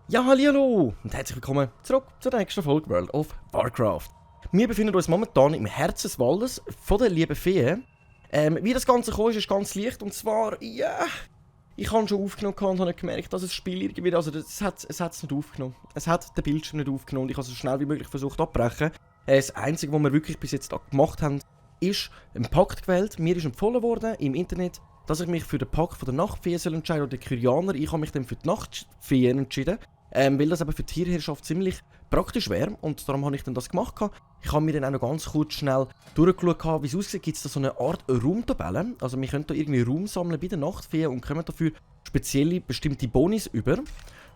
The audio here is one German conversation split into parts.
Ja, hallo und herzlich willkommen zurück zur nächsten Folge World of Warcraft. Wir befinden uns momentan im Herzen des Waldes von der lieben Fee. Wie das Ganze kam, ist ganz leicht, und zwar, ja, ich habe schon aufgenommen und habe nicht gemerkt, dass das Spiel irgendwie, also es hat es nicht aufgenommen. Es hat den Bildschirm nicht aufgenommen und ich habe es so schnell wie möglich versucht abzubrechen. Das Einzige, was wir wirklich bis jetzt gemacht haben, ist ein Pakt gewählt. Mir ist empfohlen worden im Internet, dass ich mich für den Pakt von der Nachtfee entscheiden oder der Kyrianer. Ich habe mich dann für die Nachtfee entschieden. Weil das aber für die Tierherrschaft ziemlich praktisch wäre, und darum habe ich dann das gemacht. Ich habe mir dann auch noch ganz kurz schnell durchgeschaut, wie es aussieht. Gibt es da so eine Art Raumtabelle? Also wir können da irgendwie Raum sammeln bei der Nachtfee und kommen dafür spezielle bestimmte Bonis über,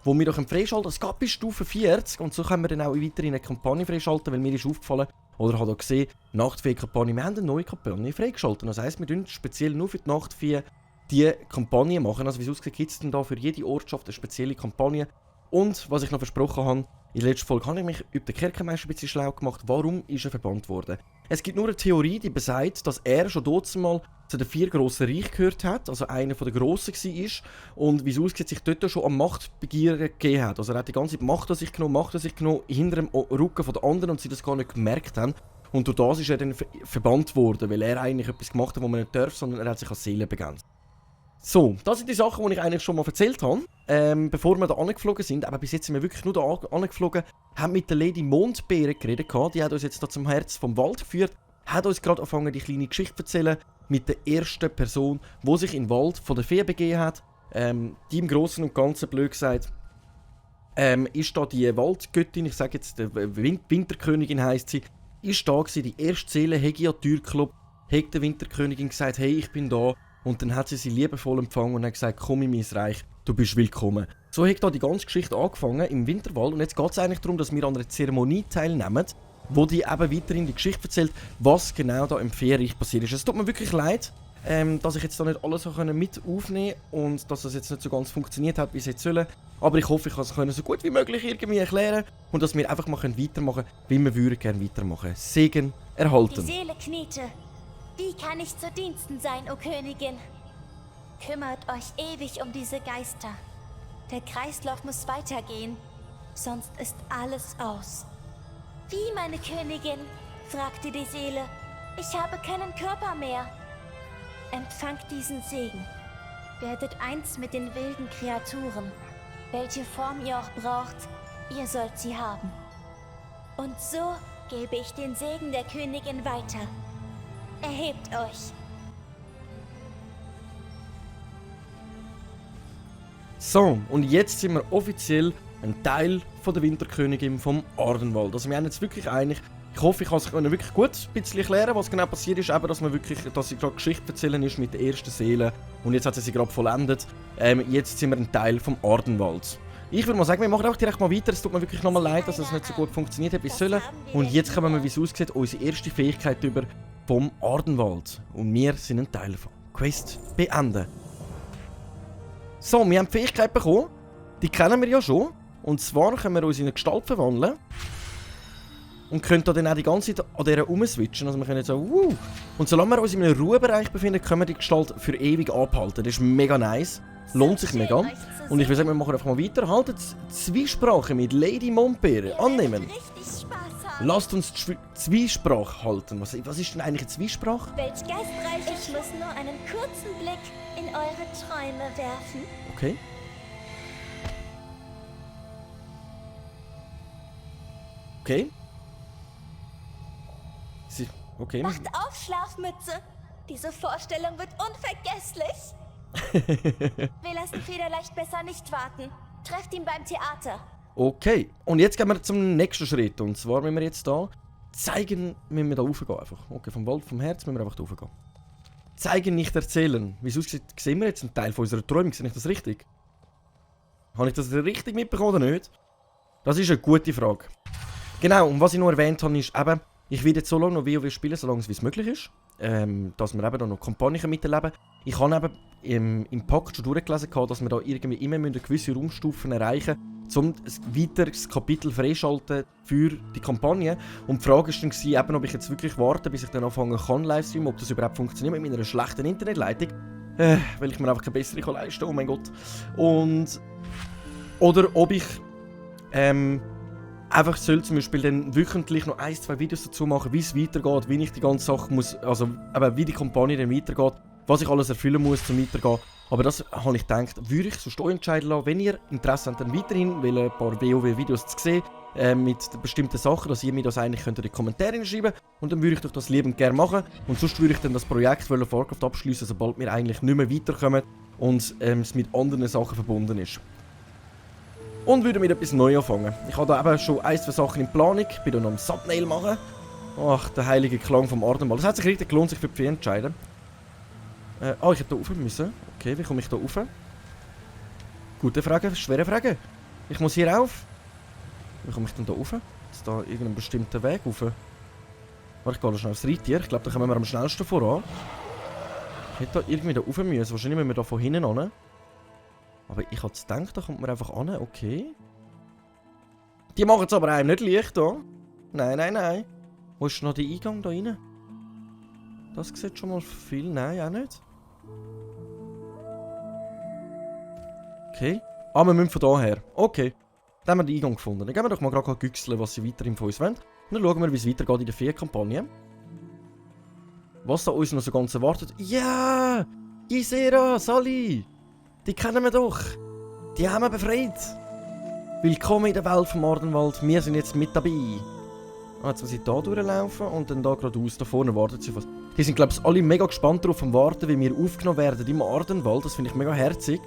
wo wir doch freischalten. Das geht bis Stufe 40 und so können wir dann auch weiter in eine Kampagne freischalten, weil mir ist aufgefallen, oder habe auch gesehen, Nachtfee-Kampagne, wir haben eine neue Kampagne freigeschaltet. Das heisst, wir tun speziell nur für die Nachtfee die Kampagne machen. Also wie es aussieht, gibt es dann da für jede Ortschaft eine spezielle Kampagne. Und, was ich noch versprochen habe, in der letzten Folge habe ich mich über den Kerkermeister ein bisschen schlau gemacht. Warum ist er verbannt worden? Es gibt nur eine Theorie, die besagt, dass er schon dort mal zu den 4 grossen Reichen gehört hat, also einer der grossen war, und wie es aussieht, sich dort schon an Machtbegier gegeben hat. Also er hat die ganze Zeit Macht an sich genommen, hinter dem Rücken der anderen, und sie das gar nicht gemerkt haben. Und durch das ist er dann verbannt worden, weil er eigentlich etwas gemacht hat, was man nicht darf, sondern er hat sich als Seele begrenzt. So, das sind die Sachen, die ich eigentlich schon mal erzählt habe, bevor wir da angeflogen sind. Aber bis jetzt sind wir wirklich nur da angeflogen, haben mit der Lady Mondbeere geredet. Die hat uns jetzt da zum Herz vom Wald geführt, hat uns gerade angefangen, die kleine Geschichte zu erzählen mit der ersten Person, die sich in den Wald von der Fee begeben hat. Die im Großen und Ganzen, blöd gesagt, ist da die Waldgöttin, ich sage jetzt, die Winterkönigin heisst sie, ist da gewesen, die erste Seele, Hegia Türklub, hat der Winterkönigin gesagt, hey, ich bin da. Und dann hat sie liebevoll empfangen und hat gesagt, komm in mein Reich, du bist willkommen. So hat da die ganze Geschichte angefangen im Winterwald, und jetzt geht es eigentlich darum, dass wir an einer Zeremonie teilnehmen, wo die eben weiterhin die Geschichte erzählt, was genau da im Feenreich passiert ist. Es tut mir wirklich leid, dass ich jetzt da nicht alles so mit aufnehmen konnte und dass das jetzt nicht so ganz funktioniert hat, wie es jetzt soll. Aber ich hoffe, ich kann es so gut wie möglich irgendwie erklären und dass wir einfach mal weitermachen können, wie wir würden gerne weitermachen. Segen erhalten. Die Seele kniete. Wie kann ich zu Diensten sein, o Königin? Kümmert euch ewig um diese Geister. Der Kreislauf muss weitergehen, sonst ist alles aus. Wie, meine Königin? Fragte die Seele. Ich habe keinen Körper mehr. Empfangt diesen Segen. Werdet eins mit den wilden Kreaturen. Welche Form ihr auch braucht, ihr sollt sie haben. Und so gebe ich den Segen der Königin weiter. Erhebt euch. So, und jetzt sind wir offiziell ein Teil von der Winterkönigin vom Ardenwald. Also wir haben jetzt wirklich eigentlich, ich hoffe, ich kann es wirklich gut ein bisschen erklären, was genau passiert ist, eben, dass sie gerade Geschichte erzählen ist mit der ersten Seele, und jetzt hat sie gerade vollendet. Jetzt sind wir ein Teil vom Ardenwald. Ich würde mal sagen, wir machen auch direkt mal weiter. Es tut mir wirklich nochmal leid, dass es nicht so gut funktioniert hat, wie es soll. Und jetzt kommen wir, wie es aussieht, unsere erste Fähigkeit über vom Ardenwald. Und wir sind ein Teil davon. Quest beenden. So, wir haben die Fähigkeit bekommen. Die kennen wir ja schon. Und zwar können wir uns in eine Gestalt verwandeln. Und können dann auch die ganze Zeit an dieser umswitchen. Also wir können jetzt so, Und solange wir uns in einem Ruhebereich befinden, können wir die Gestalt für ewig abhalten. Das ist mega nice. Lohnt sich mega. Und ich würde sagen, wir machen einfach mal weiter. Haltet Zwiesprache mit Lady Mondbeere. Annehmen. Lasst uns Zwiesprache halten. Was ist denn eigentlich eine Zwiesprache? Welch geistreich. Ich muss nur einen kurzen Blick in eure Träume werfen. Okay. Okay. Okay. Macht auf, Schlafmütze. Diese Vorstellung wird unvergesslich. Wir lassen Federleicht besser nicht warten. Trefft ihn beim Theater. Okay, und jetzt gehen wir zum nächsten Schritt. Und zwar müssen wir jetzt da zeigen, wie wir da raufgehen einfach. Okay, vom Wald, vom Herz müssen wir einfach da raufgehen. Zeigen, nicht erzählen. Wie es aussieht, sehen wir jetzt einen Teil von unserer Träumung. Sehe ich das richtig? Habe ich das richtig mitbekommen oder nicht? Das ist eine gute Frage. Genau, und was ich noch erwähnt habe, ist eben, Ich werde jetzt so lange noch WoW spielen, solange es möglich ist. Dass wir eben noch Kampagnen miterleben. Ich habe eben im Pakt schon durchgelesen, dass wir da irgendwie immer gewisse Raumstufen erreichen müssen, um ein weiteres Kapitel freischalten für die Kampagne. Und die Frage war dann, eben, ob ich jetzt wirklich warte, bis ich dann anfangen kann, Livestream, ob das überhaupt funktioniert mit meiner schlechten Internetleitung. Weil ich mir einfach keine bessere leisten kann, oh mein Gott. Oder ob ich einfach soll zum Beispiel dann wöchentlich noch 1-2 Videos dazu machen, wie es weitergeht, wie ich die ganze Sache muss, also eben, wie die Kampagne dann weitergeht, was ich alles erfüllen muss, um weitergehen. Aber das habe ich gedacht, würde ich sonst euch entscheiden lassen, wenn ihr Interesse habt, dann weiterhin ein paar WoW-Videos zu sehen, mit bestimmten Sachen, dass ihr mir das eigentlich könnt in die Kommentare schreiben und dann würde ich doch das liebend gerne machen. Und sonst würde ich dann das Projekt World of Warcraft abschließen, sobald wir eigentlich nicht mehr weiterkommen und es mit anderen Sachen verbunden ist. Und würde mit etwas Neues anfangen. Ich habe da eben schon 1-2 Sachen in Planung. Ich bin da noch am Thumbnail machen. Ach, der heilige Klang vom Ardenwald. Es hat sich richtig gelohnt, sich für die Vieh entscheiden. Ich hätte da rauf müssen. Okay, wie komme ich da rauf? Gute Frage, schwere Frage. Ich muss hier rauf. Wie komme ich denn da rauf? Ist da irgendein bestimmter Weg rauf? Warte, ich gehe da schnell aufs Reittier. Ich glaube, da kommen wir am schnellsten voran. Ich hätte da irgendwie da rauf müssen. Wahrscheinlich müssen wir da von hinten an. Aber ich hatte gedacht, da kommt man einfach an, okay. Die machen es aber einem nicht leicht, da. Nein, nein, nein. Wo ist noch der Eingang da rein? Das sieht schon mal viel. Nein, auch nicht. Okay. Ah, wir müssen von da her. Okay. Dann haben wir den Eingang gefunden. Dann gehen wir doch mal gerade güchseln, was sie weiterhin von uns wollen. Und dann schauen wir, wie es weitergeht in der Feenkampagne. Was da uns noch so ganz erwartet. Ja! Yeah! Gisera, Sally! Die kennen wir doch. Die haben wir befreit. Willkommen in der Welt vom Ardenwald. Wir sind jetzt mit dabei. Jetzt muss ich hier durchlaufen und dann da geradeaus. Da vorne warten sie was. Die sind, glaube ich, alle mega gespannt darauf am Warten, wie wir aufgenommen werden im Ardenwald. Das finde ich mega herzig.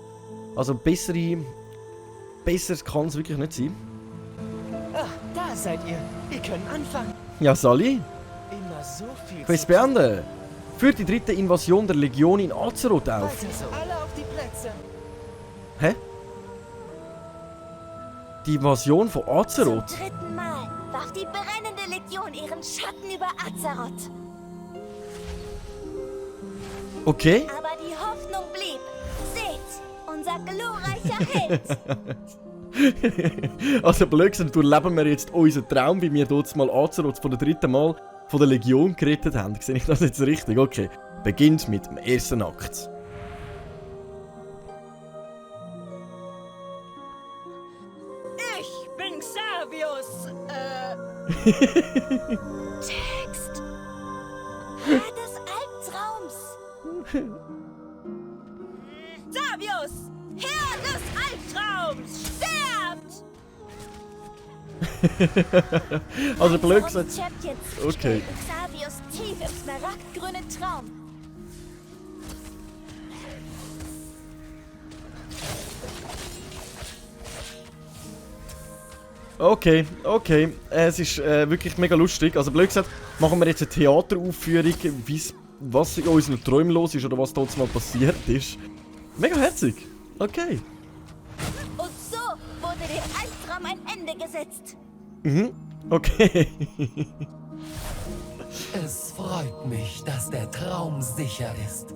Also besser kann es wirklich nicht sein. Ah, da seid ihr. Wir können anfangen. Ja, Sally. Immer so viel Quest beenden. Führt die 3. Invasion der Legion in Azeroth auf. Also so. Alle auf die Plätze. Hä? Die Invasion von Azeroth? Zum 3. Mal warf die brennende Legion ihren Schatten über Azeroth. Okay. Aber die Hoffnung blieb. Seht, unser glorreicher Held. Also blöd gesagt, durchleben wir jetzt unseren Traum, wie wir dort mal Azeroth von der 3. Mal von der Legion gerettet haben. Sehe ich das jetzt richtig? Okay. Beginnt mit dem ersten Akt. Ich bin Xavius. Text. Herr des Albtraums. Xavius! Herr des Albtraums! Sterbt! Also blöd gesagt. Champions Okay. stellen Xavius tief im smaragdgrünen Traum. Okay, okay. Es ist wirklich mega lustig. Also blöd gesagt, machen wir jetzt eine Theateraufführung, was in unseren Träumen los ist oder was dort mal passiert ist. Mega herzig. Okay. Und so wurde dem Albtraum ein Ende gesetzt. Mhm. Okay. Es freut mich, dass der Traum sicher ist.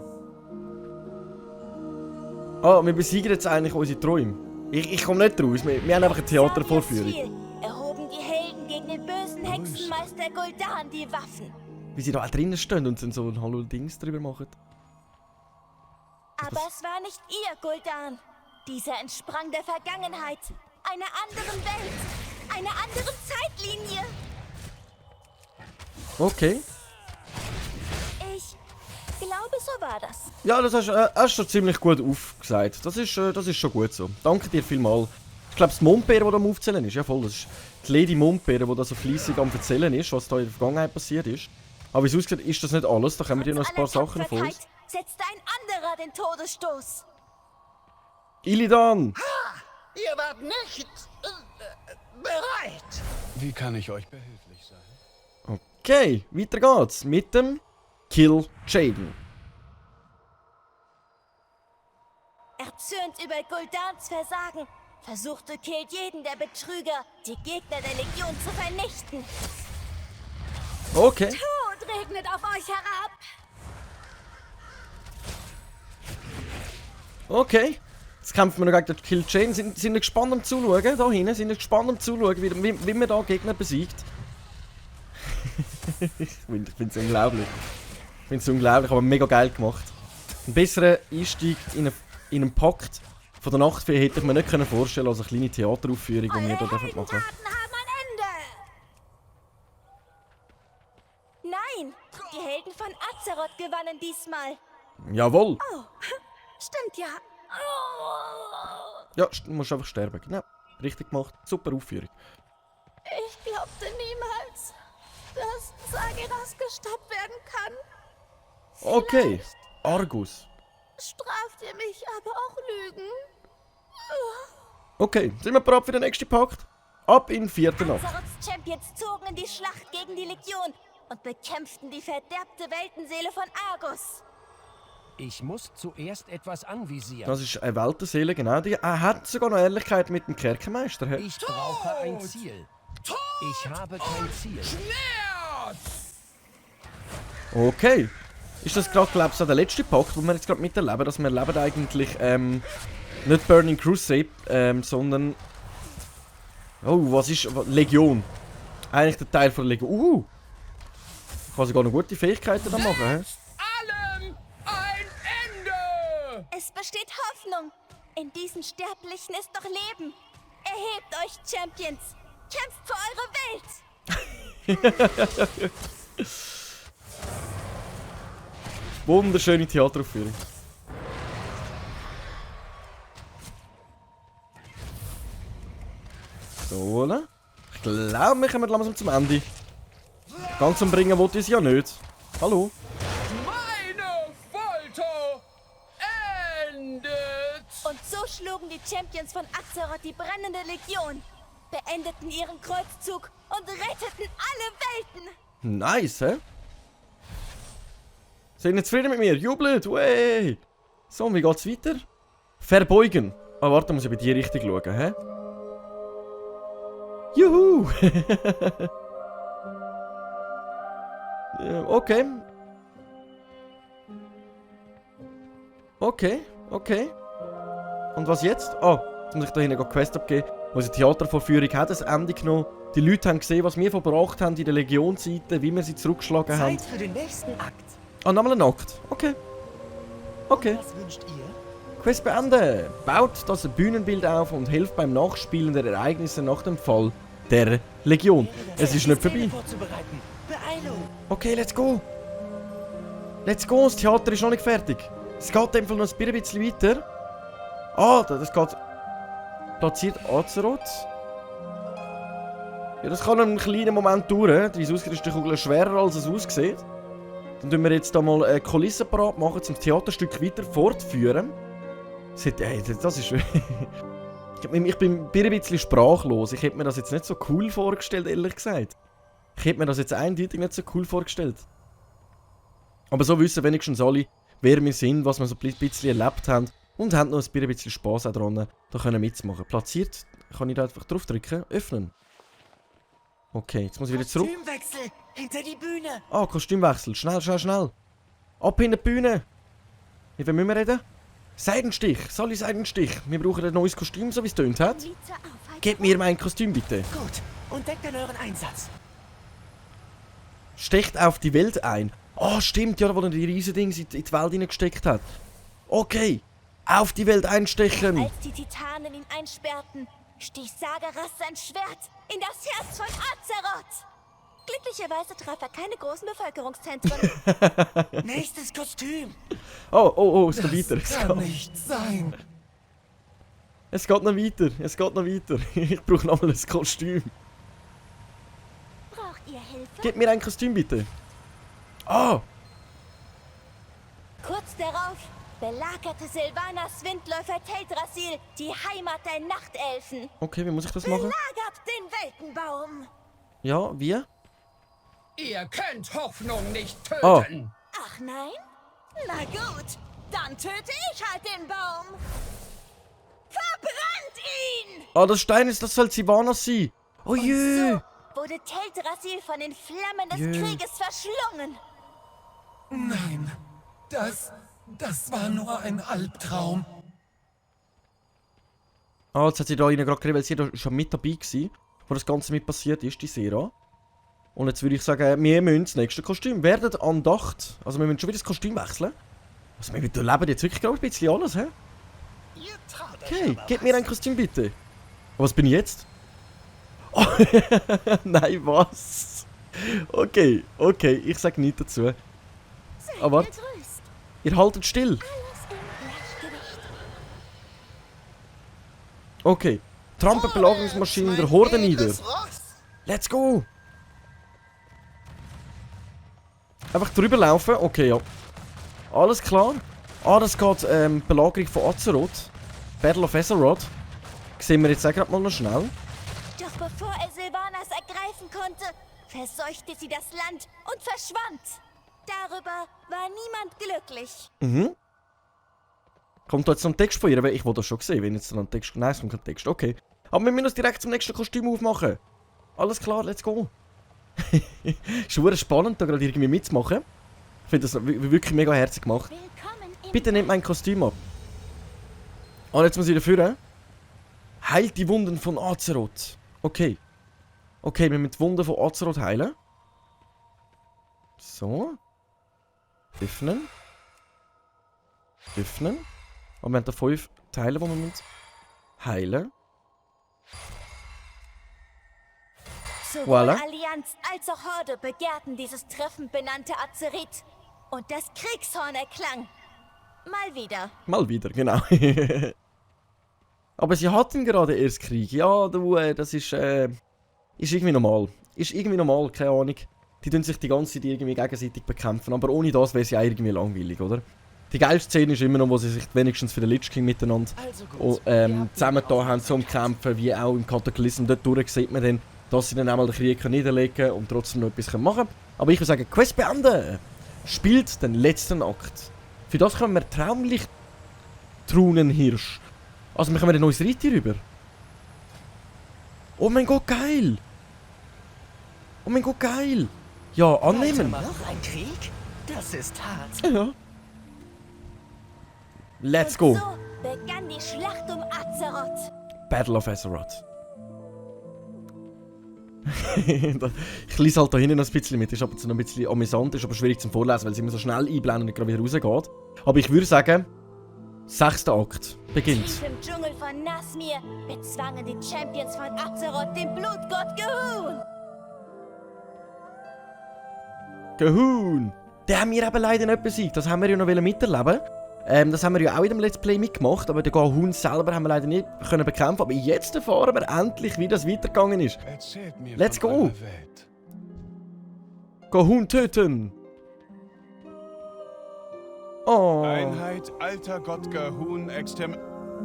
Ah, wir besiegen jetzt eigentlich unsere Träume. Ich komme nicht raus. Wir haben einfach eine Theatervorführung. Xavius fiel, erhoben die Helden gegen den bösen Hexenmeister Gul'dan die Waffen. Wie sie da auch drinnen stehen und dann so ein Hallo-Dings drüber machen. Aber es war nicht ihr Gul'dan. Dieser entsprang der Vergangenheit, einer anderen Welt, einer anderen Zeitlinie. Okay. Ich glaube, so war das. Ja, das hast du ziemlich gut aufgesagt. Das ist schon gut so. Danke dir vielmals. Ich glaube, das Mondbeere, das am Aufzählen ist, ja voll, das ist die Lady Mondbeere, die da so fleissig am Erzählen ist, was da in der Vergangenheit passiert ist. Aber wie es aussieht, ist das nicht alles. Da kommen dir noch ein paar Sachen von uns. Setzte ein anderer den Todesstoß. Illidan! Ihr wart nicht bereit. Wie kann ich euch behilflich sein? Okay, weiter geht's mit dem Kill Jaden. Erzürnt über Gul'dans Versagen, versuchte Kil'jaeden der Betrüger, die Gegner der Legion zu vernichten. Okay. Tod regnet auf euch herab. Okay. Jetzt kämpfen wir noch gegen den Kill Chain. Sind wir gespannt am Zuschauen? Da hinten. Sind wir gespannt am Zuschauen, wie man da Gegner besiegt. Ich finde es unglaublich. Ich finde es unglaublich, aber mega geil gemacht. Einen besseren Einstieg in einen Pakt von der Nachtfee hätte ich mir nicht vorstellen können als eine kleine Theateraufführung, die wir hier machen dürfen. Haben ein Ende. Nein, die Helden von Azeroth gewannen diesmal. Jawohl! Oh, stimmt ja. Oh. Ja, du musst einfach sterben. Genau. Richtig gemacht. Super Aufführung. Ich glaubte niemals, dass Sageras gestoppt werden kann. Okay. Argus. Straft ihr mich aber auch Lügen? Okay, sind wir bereit für den nächsten Pakt? Ab in 4. Nacht. Azeroths Champions zogen in die Schlacht gegen die Legion und bekämpften die verderbte Weltenseele von Argus. Ich muss zuerst etwas anvisieren. Das ist eine Weltenseele, genau. Die hat sogar noch Ehrlichkeit mit dem Kerkermeister. He? Ich brauche ein Ziel. Ich habe kein Ziel. Okay. Ist das gerade, glaube ich, der letzte Pakt, den wir jetzt gerade miterleben? Dass wir erleben eigentlich nicht Burning Crusade, sondern... Oh, was ist... Legion. Eigentlich der Teil von der Legion. Ich kann sogar noch gute Fähigkeiten da machen. He? Allem ein Ende! Es besteht Hoffnung. In diesen Sterblichen ist noch Leben. Erhebt euch, Champions. Kämpft für eure Welt. Wunderschöne Theateraufführung. So, ne? Ich glaube, wir kommen langsam zum Ende. Ganz umbringen wollte ich es ja nicht. Hallo? Meine Folter endet! Und so schlugen die Champions von Azeroth die brennende Legion, beendeten ihren Kreuzzug und retteten alle Welten. Nice, hä? Sind ihr zufrieden mit mir? Jubelt! Wey! So, und wie geht's weiter? Verbeugen. Ah, warte, muss ich bei dir richtig schauen, hä? Juhu! Ja, okay. Okay, okay. Und was jetzt? Ah, jetzt muss ich da hinten eine Quest abgeben. Wo unsere Theatervorführung hat das Ende genommen. Die Leute haben gesehen, was wir verbracht haben in der Legionsseite, wie wir sie zurückgeschlagen haben. Zeit für den nächsten Akt. Ah, nochmal ein Akt. Okay. Okay. Was wünscht ihr? Quest beenden. Baut das Bühnenbild auf und hilft beim Nachspielen der Ereignisse nach dem Fall der Legion. Es ist nicht vorbei. Vorzubereiten. Beeilung. Okay, let's go. Let's go, das Theater ist noch nicht fertig. Es geht einfach noch ein bisschen weiter. Ah, das geht... Platziert Azeroth. Ja, das kann einen kleinen Moment dauern. Wie es aussieht, ist die Kugel schwerer, als es aussieht. Dann tun wir jetzt da mal eine Kulisse parat machen, um das Theaterstück weiter fortzuführen. Das ist... ich bin ein bisschen sprachlos. Ich hätte mir das jetzt nicht so cool vorgestellt, ehrlich gesagt. Ich hätte mir das jetzt eindeutig nicht so cool vorgestellt. Aber so wissen wenigstens alle, wer wir sind, was wir so ein bisschen erlebt haben. Und haben noch ein bisschen Spass auch dran, da können mitmachen. Platziert, kann ich da einfach drauf drücken, öffnen. Okay, jetzt muss ich wieder zurück. Kostümwechsel hinter die Bühne. Ah, Kostümwechsel. Schnell, schnell, schnell. Ab in die Bühne. Mit wem müssen wir reden? Seidenstich. Sally Seidenstich. Wir brauchen ein neues Kostüm, so wie es tönt hat. Gebt mir mein Kostüm, bitte. Gut. Und deckt dann euren Einsatz. Stecht auf die Welt ein. Ah, stimmt, ja, wo er die riesen Dings in die Welt hineingesteckt hat. Okay. Auf die Welt einstechen. Als die Titanen ihn einsperrten, stieß Sageras sein Schwert in das Herz von Azeroth. Glücklicherweise traf er keine großen Bevölkerungszentren. Nächstes Kostüm. Oh, es geht weiter. Kann nicht sein. Es geht noch weiter. Es geht noch weiter. Ich brauche nochmal ein Kostüm. Braucht ihr Hilfe? Gebt mir ein Kostüm, bitte. Ah! Kurz darauf belagerte Sylvanas Windläufer Teldrassil die Heimat der Nachtelfen. Okay, wie muss ich das machen? Belagert den Weltenbaum. Ja, wie? Ihr könnt Hoffnung nicht Oh. töten! Ach nein? Na gut, dann töte ich halt den Baum. Verbrennt ihn! Ah, das Stein ist, das soll Sylvanas sein. Oh je! Wo wurde Teldrassil von den Flammen des Jö. Krieges verschlungen. Nein, das war nur ein Albtraum. Ah, jetzt hat sie da rein gerade geredet, weil sie da schon mit dabei war, wo das Ganze mit passiert ist, die Sera. Und jetzt würde ich sagen, wir müssen das nächste Kostüm werden andacht. Also wir müssen schon wieder das Kostüm wechseln. Also wir leben jetzt wirklich gerade ein bisschen alles, hä? Okay, gib mir ein Kostüm bitte. Aber was bin ich jetzt? Oh, nein, was? Okay, ich sag nichts dazu. Seid Aber gegrüßt. ihr haltet still. Alles im Gleichgewicht. Okay, trampelt Belagerungsmaschinen der Horde nieder. Let's go! Einfach drüber laufen, okay, ja. Alles klar. Ah, das geht Belagerung von Azeroth. Battle of Azeroth. Sehen wir jetzt auch gerade mal noch schnell. Doch bevor er Sylvanas ergreifen konnte, verseuchte sie das Land und verschwand. Darüber war niemand glücklich. Mhm. Kommt da jetzt noch ein Text von ihr? Weil ich wollte das schon sehen, wenn jetzt noch ein Text... Nein, es kommt kein Text, okay. Aber wir müssen uns direkt zum nächsten Kostüm aufmachen. Alles klar, let's go. Ist wirklich spannend, da gerade irgendwie mitzumachen. Ich finde das wirklich mega herzig gemacht. Willkommen im Bitte nehmt mein Kostüm ab. Und jetzt muss ich wieder führen. Heilt die Wunden von Azeroth. Okay. Okay, wir müssen die Wunden von Azeroth heilen. So. Öffnen. Öffnen. Und wir haben da 5 Teile, die wir müssen heilen. Sowohl Voilà. Allianz als auch Horde begehrten dieses treffend benannte Azerit. Und das Kriegshorn erklang. Mal wieder. Mal wieder, genau. Aber sie hatten gerade erst Krieg. Ja, du, das ist irgendwie normal. Ist irgendwie normal, keine Ahnung. Die tun sich die ganze Zeit irgendwie gegenseitig bekämpfen. Aber ohne das wäre es ja irgendwie langweilig, oder? Die geilste Szene ist immer noch, wo sie sich wenigstens für den Lich King miteinander zusammen da haben zum Kämpfen, wie auch im Kataklysm. Dort durch sieht man dann, dass sie dann einmal den Krieg niederlegen können und trotzdem noch etwas machen können. Aber ich würde sagen, Quest beenden! Spielt den letzten Akt. Für das können wir Traumlicht Trunenhirsch. Also wir kommen ein neues Reiter rüber. Oh mein Gott, geil! Oh mein Gott, geil! Ja, annehmen! Noch ein Krieg? Das ist hart. Ja. Let's Und go! so begann die Schlacht um Azeroth. Battle of Azeroth. Ich lese halt da hinten noch ein bisschen mit, ist aber noch ein bisschen amüsant, ist aber schwierig zum Vorlesen, weil es immer so schnell einblenden und gerade wieder rausgeht. Aber ich würde sagen, 6. Akt beginnt. Tief im Dschungel von Nasmir bezwangen die Champions von Azeroth den Blutgott Gehun. Gehun! Der haben wir eben leider nicht besiegt, das haben wir ja noch miterleben. Das haben wir ja auch in dem Let's Play mitgemacht, aber den Gehun selber haben wir leider nicht können bekämpfen. Aber jetzt erfahren wir endlich, wie das weitergegangen ist. Erzählt mir Let's von go. eurer Welt. Gehun töten! Oh! Einheit, alter Gott Gehun,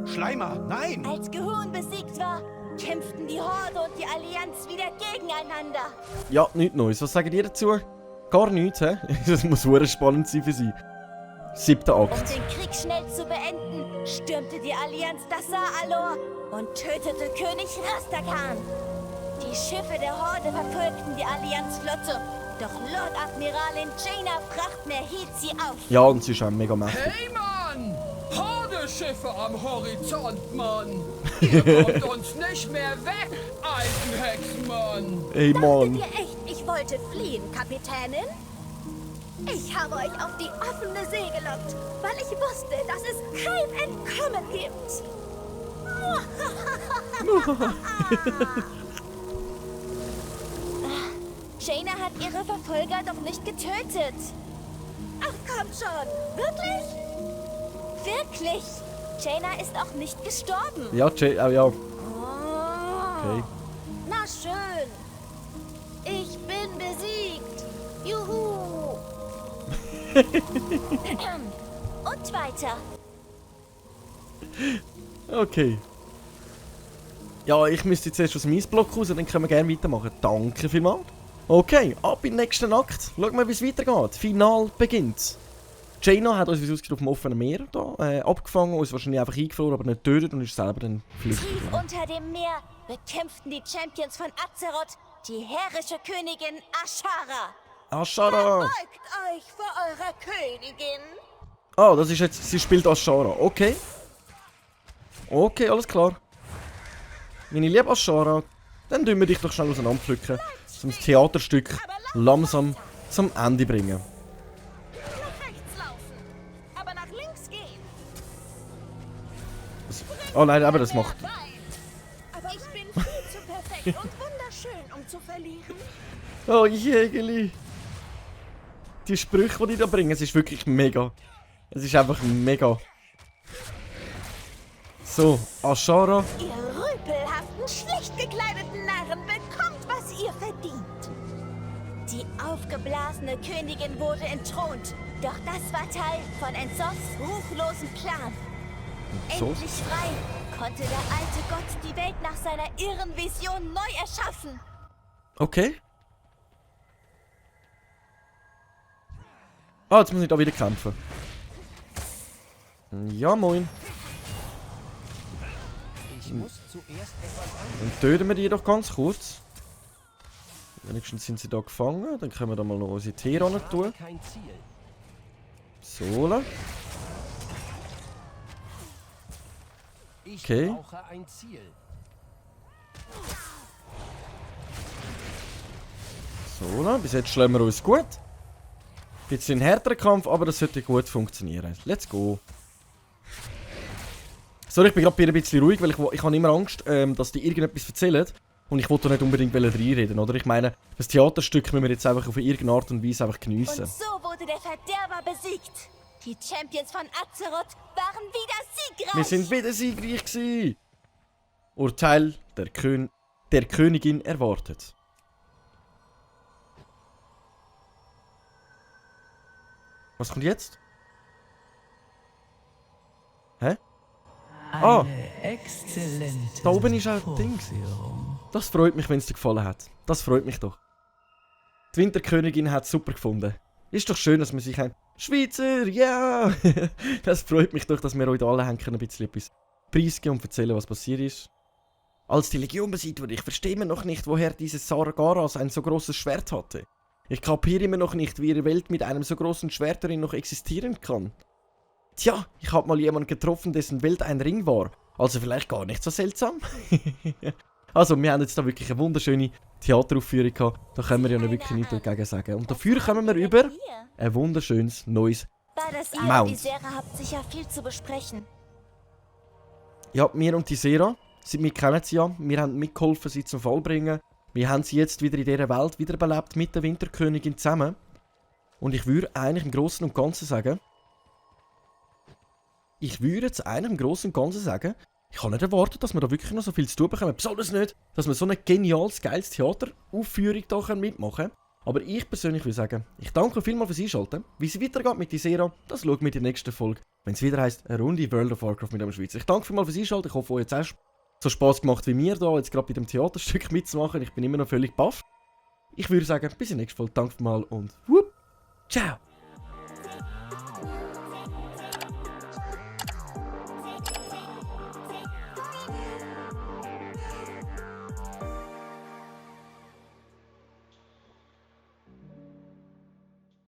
Schleimer, nein! Als Gehun besiegt war, kämpften die Horde und die Allianz wieder gegeneinander. Ja, nichts Neues. Was sagt ihr dazu? Gar nichts, hä? Das muss wirklich spannend sein für sie. 7. Um Akt. den Krieg schnell zu beenden, stürmte die Allianz das Saar-Alor und tötete König Rastakhan. Die Schiffe der Horde verfolgten die Allianzflotte, doch Lord Admiralin Jaina Prachtmeer hielt sie auf. Ja, und sie ist auch mega mächtig. Hey Mann! Horde-Schiffe am Horizont, Mann! Ihr kommt uns nicht mehr weg, Eisenhexmann! Ey, Mann. Dachtet ihr echt, ich wollte fliehen, Kapitänin? Ich habe euch auf die offene See gelockt, weil ich wusste, dass es kein Entkommen gibt. Jaina hat ihre Verfolger doch nicht getötet. Ach komm schon, wirklich? Wirklich? Jaina ist auch nicht gestorben. Ja, ja. Oh. Okay. Na schön. Ich bin besiegt. Juhu. Und weiter. Okay. Ja, ich müsste jetzt erst aus dem Eisblock raus, dann können wir gerne weitermachen. Danke vielmals. Okay, ab in den nächsten Akt. Schauen wir, wie es weitergeht. Final beginnt. Jaina hat uns, wie es aussieht, auf dem offenen Meer da, abgefangen, uns wahrscheinlich einfach eingefroren, aber nicht getötet und ist selber dann flüchtig. Tief unter dem Meer bekämpften die Champions von Azeroth Die herrische Königin Ashara. Ashara! Beugt euch vor eurer Königin. Ah, das ist jetzt... Sie spielt Ashara. Okay. Okay, alles klar. Meine liebe Ashara, dann tun wir dich doch schnell auseinanderpflücken, um das Theaterstück langsam zum Ende bringen. Nach rechts laufen, aber nach links gehen. Oh nein, aber das macht... Aber ich bin viel zu perfekt und wunderschön, um zu verlieren. Oh Jägeli. Die Sprüche, die da bringen, es ist wirklich mega. Es ist einfach mega. So, Ashara. Ihr rüpelhaften, schlecht gekleideten Narren bekommt, was ihr verdient. Die aufgeblasene Königin wurde entthront. Doch das war Teil von Enzos ruchlosen Plan. So. Endlich frei konnte der alte Gott die Welt nach seiner irren Vision neu erschaffen. Okay. Ah, jetzt muss ich da wieder kämpfen. Ja, moin. Dann töten wir die doch ganz kurz. Wenigstens sind sie da gefangen. Dann können wir da mal noch unsere Tiere tun. So. Okay. So, bis jetzt schlagen wir uns gut. Jetzt ein härterer Kampf, aber das sollte gut funktionieren. Let's go. So, ich bin gerade ein bisschen ruhig, weil ich habe immer Angst, dass die irgendetwas erzählen. Und ich wollte nicht unbedingt reinreden, oder? Ich meine, das Theaterstück müssen wir jetzt einfach auf irgendeine Art und Weise einfach geniessen. Und so wurde der Verderber besiegt. Die Champions von Azeroth waren wieder siegreich. Wir sind wieder siegreich gewesen. Urteil der Königin erwartet. Was kommt jetzt? Hä? Ah! Eine exzellente Da oben ist auch ein Ding. Das freut mich, wenn es dir gefallen hat. Das freut mich doch. Die Winterkönigin hat es super gefunden. Ist doch schön, dass wir sich haben. Schweizer, ja! Yeah! Das freut mich doch, dass wir heute alle haben können, ein bisschen etwas preisgeben und erzählen, was passiert ist. Als die Legion besiegt wurde, ich verstehe mir noch nicht, woher dieses Sargeras ein so großes Schwert hatte. Ich kapiere immer noch nicht, wie ihre Welt mit einem so großen Schwert darin noch existieren kann. Tja, ich habe mal jemanden getroffen, dessen Welt ein Ring war. Also vielleicht gar nicht so seltsam. Also, wir haben jetzt da wirklich eine wunderschöne Theateraufführung gehabt. Da können wir ja noch wirklich nichts dagegen sagen. Und dafür kommen wir über ein wunderschönes neues Baldur's Mount. und Isera habt sicher viel zu besprechen. Ja, wir und die Sera, wir kennen sie ja. Wir haben mitgeholfen, sie zum Fall zu bringen. Wir haben sie jetzt wieder in dieser Welt wiederbelebt mit der Winterkönigin zusammen. Und ich würde eigentlich im Großen und Ganzen sagen... Ich kann nicht erwarten, dass wir da wirklich noch so viel zu tun bekommen. Besonders nicht, dass wir so ein geniales, geiles Theateraufführung da mitmachen können. Aber ich persönlich würde sagen, ich danke vielmals fürs Einschalten. Wie es weitergeht mit Isera, das schauen wir in der nächsten Folge. Wenn es wieder heisst, eine Runde World of Warcraft mit einem Schweizer. Ich danke vielmals fürs Einschalten. Ich hoffe, euch hat es auch so Spass gemacht wie mir da, jetzt gerade bei dem Theaterstück mitzumachen. Ich bin immer noch völlig baff. Ich würde sagen, bis in der nächsten Folge. Danke vielmals und whoop, ciao!